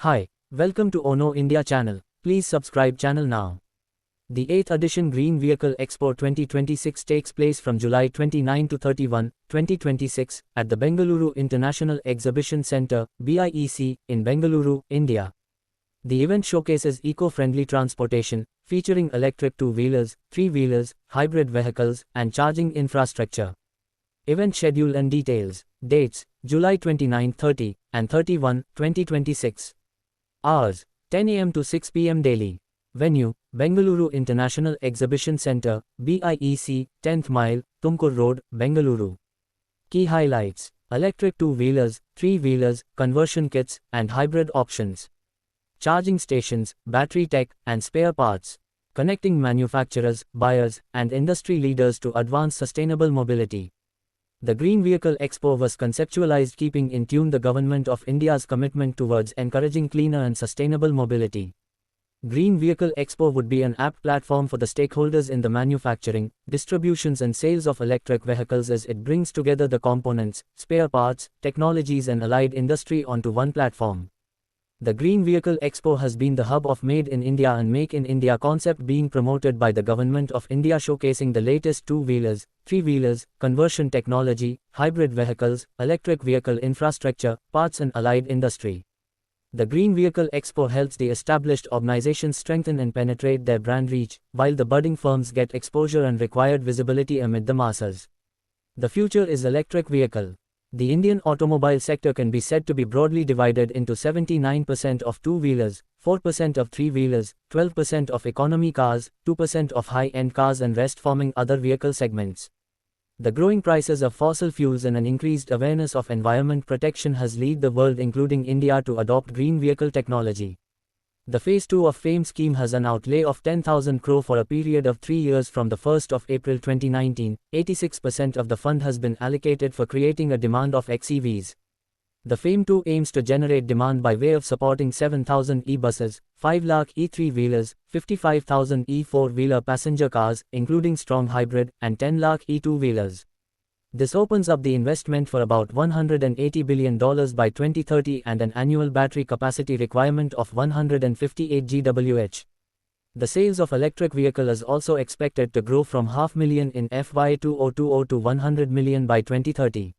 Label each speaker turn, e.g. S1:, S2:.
S1: Hi, welcome to Ono India channel. Please subscribe channel now. The 8th edition Green Vehicle Expo 2026 takes place from July 29 to 31, 2026 at the Bengaluru International Exhibition Centre (BIEC) in Bengaluru, India. The event showcases eco-friendly transportation, featuring electric two-wheelers, three-wheelers, hybrid vehicles, and charging infrastructure. Event schedule and details. Dates: July 29-30 and 31, 2026. Hours: 10 a.m. to 6 p.m. daily. Venue: Bengaluru International Exhibition Centre, BIEC, 10th Mile, Tumkur Road, Bengaluru. Key highlights: electric two-wheelers, three-wheelers, conversion kits, and hybrid options. Charging stations, battery tech, and spare parts. Connecting manufacturers, buyers, and industry leaders to advance sustainable mobility. The Green Vehicle Expo was conceptualized keeping in tune the Government of India's commitment towards encouraging cleaner and sustainable mobility. Green Vehicle Expo would be an apt platform for the stakeholders in the manufacturing, distributions and sales of electric vehicles as it brings together the components, spare parts, technologies and allied industry onto one platform. The Green Vehicle Expo has been the hub of Made in India and Make in India concept being promoted by the Government of India, showcasing the latest two-wheelers, three-wheelers, conversion technology, hybrid vehicles, electric vehicle infrastructure, parts and allied industry. The Green Vehicle Expo helps the established organizations strengthen and penetrate their brand reach, while the budding firms get exposure and required visibility amid the masses. The future is electric vehicle. The Indian automobile sector can be said to be broadly divided into 79% of two-wheelers, 4% of three-wheelers, 12% of economy cars, 2% of high-end cars and rest forming other vehicle segments. The growing prices of fossil fuels and an increased awareness of environment protection has led the world including India to adopt green vehicle technology. The Phase 2 of FAME scheme has an outlay of 10,000 crore for a period of 3 years from the 1st of April 2019. 86% of the fund has been allocated for creating a demand of xEVs. The FAME 2 aims to generate demand by way of supporting 7,000 e-buses, 5 lakh e-3-wheelers, 55,000 e-4-wheeler passenger cars, including strong hybrid, and 10 lakh e-2-wheelers. This opens up the investment for about $180 billion by 2030 and an annual battery capacity requirement of 158 GWh. The sales of electric vehicle is also expected to grow from 500,000 in FY 2020 to 100 million by 2030.